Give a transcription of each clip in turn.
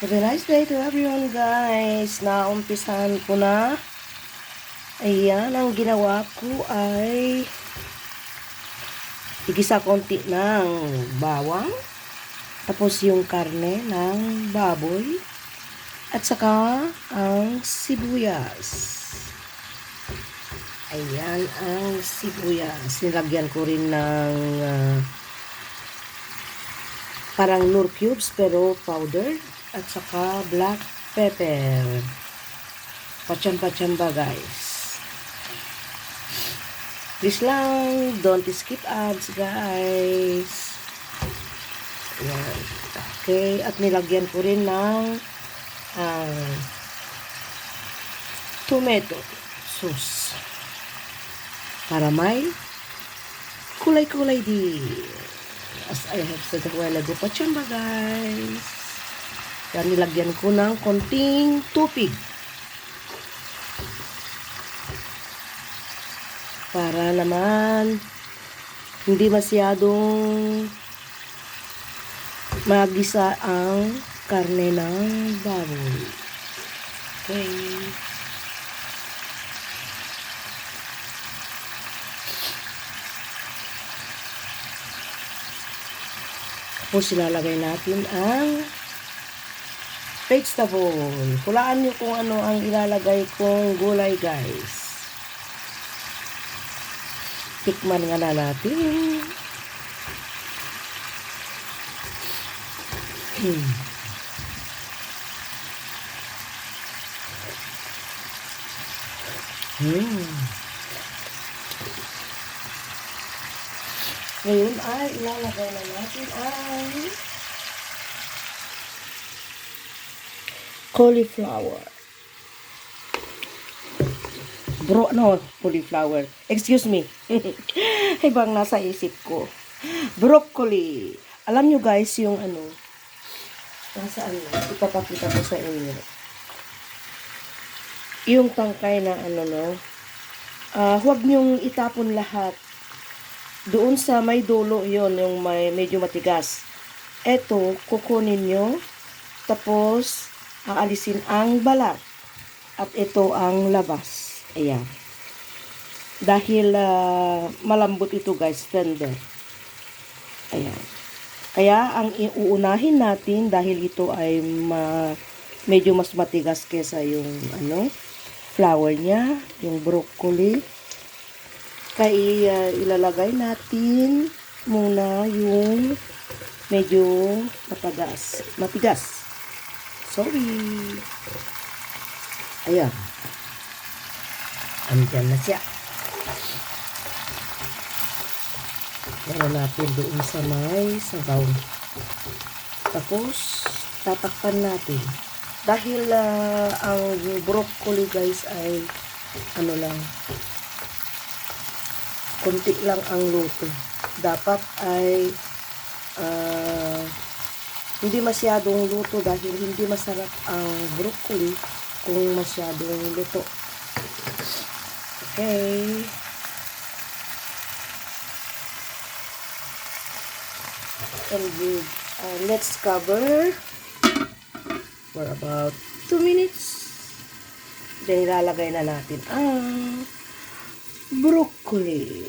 Have a nice day to everyone, guys. Naumpisahan ko na. Ayan, ang ginawa ko ay igisa konti ng bawang. Tapos yung karne ng baboy. At saka ang sibuyas. Ayan ang sibuyas. Nilagyan ko rin ng parang Knorr cubes pero powder. At saka black pepper. Pachamba-chamba, guys. Please lang, don't skip ads, guys. Ayan. Okay, at nilagyan ko rin ng tomato sauce para may kulay-kulay din. As I have said a while ago, pachamba, guys. Yan, nilagyan ko ng konting tupig para naman hindi masyadong magisa ang karne ng baboy. Okay. Tapos ilalagay natin ang vegetable. Hulaan nyo kung ano ang ilalagay kong gulay, guys. Tikman nga na natin. Ngayon ay ilalagay na natin ang cauliflower. Cauliflower. Excuse me. Ibang nasa isip ko. Broccoli. Alam nyo, guys, yung nasaan na? Ipapakita ko sa inyo. Yung tangkay na huwag nyong itapon lahat. Doon sa may dulo yon, yung may medyo matigas. Eto, kukunin nyo. Tapos, aalisin ang balat. At ito ang labas. Ayan. Dahil malambot ito, guys, tender. Ayan. Kaya ang iuunahin natin dahil ito ay medyo mas matigas kesa yung flour niya, yung broccoli. Kaya ilalagay natin muna yung medyo matigas. Sorry. Ayan. Andyan na siya. Lagyan natin doon sa may sabaw. Tapos, tatakpan natin. Dahil ang broccoli, guys, ay lang, kunti lang ang luto. Dapat ay hindi masyadong luto dahil hindi masarap ang broccoli kung masyadong luto. Okay. And let's cover for about 2 minutes. Then ilalagay na natin ang broccoli.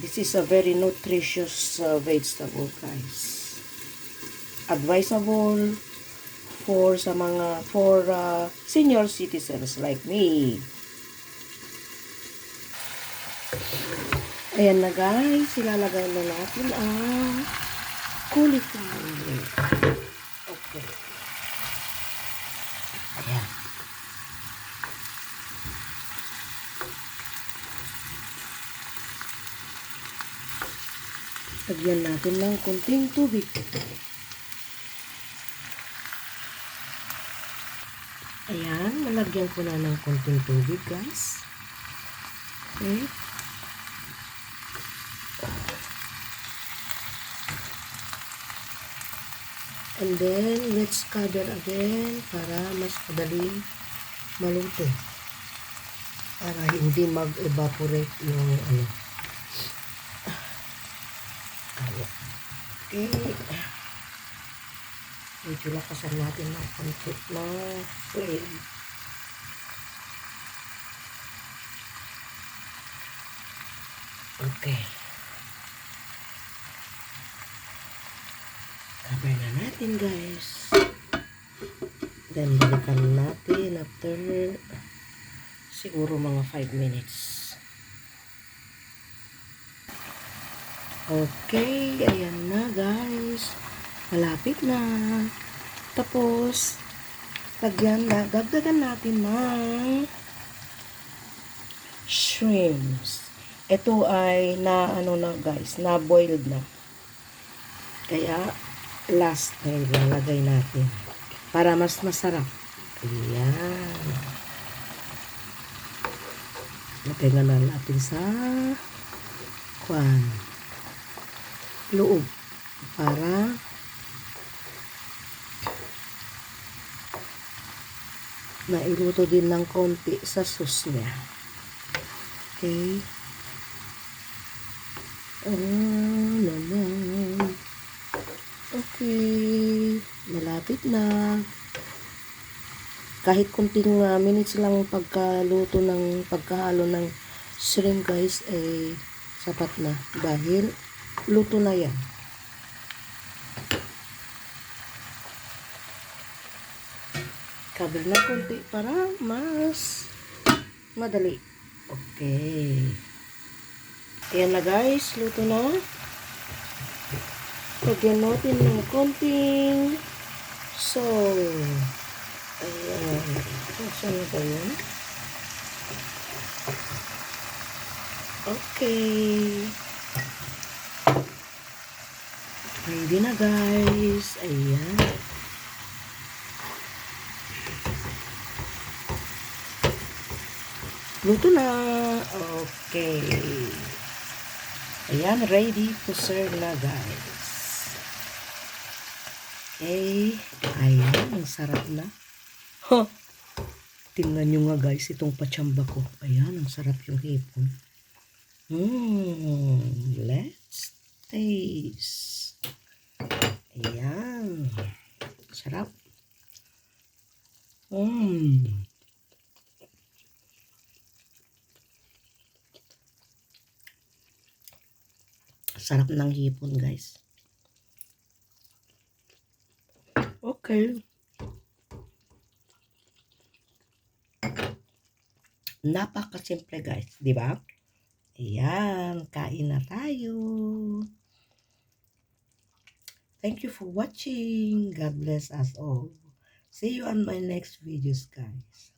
This is a very nutritious vegetable, guys. Advisable for senior citizens like me. Ayan na, guys, ilalagay na natin ang cauliflower. Okay. Ayan. Lagyan natin ng konting tubig. Ayan, nalagyan ko na ng konting tubig, guys. Okay. And then, let's cover again para mas madaling maluto. Para hindi mag-evaporate yung Okay. Medyo lakasan natin ng konti na flame. Okay. Cover na natin, guys. Then, balikan natin after siguro mga 5 minutes. Okay, ayan na, guys. Malapit na. Tapos, dagdagan natin ng shrimps. Ito ay guys, na boiled na. Kaya, last na ilalagay natin para mas masarap. Ayan. Lagay na natin sa loob para mailuto din ng konti sa sauce niya. Okay. Naman. Okay. Malapit na. Kahit kunting minutes lang pagkahalo ng shrimp, guys, sapat na. Dahil luto na yan. Cover na konti para mas madali. Okay. Ayan na, guys. Luto na. Lagyan natin ng konting salt. Ayan. Saan na ba yun? Okay. Ready na, guys. Ayan. Luto na. Okay. Ayan, ready to serve na, guys. Okay. Ayan, ang sarap na. Huh. Tingnan nyo nga, guys, itong patsamba ko. Ayan, ang sarap yung hipon. Let's taste. Ayan. Sarap. Sarap ng hipon, guys. Okay. Napakasimple, guys, di ba? Ayan, kain na tayo. Thank you for watching. God bless us all. See you on my next videos, guys.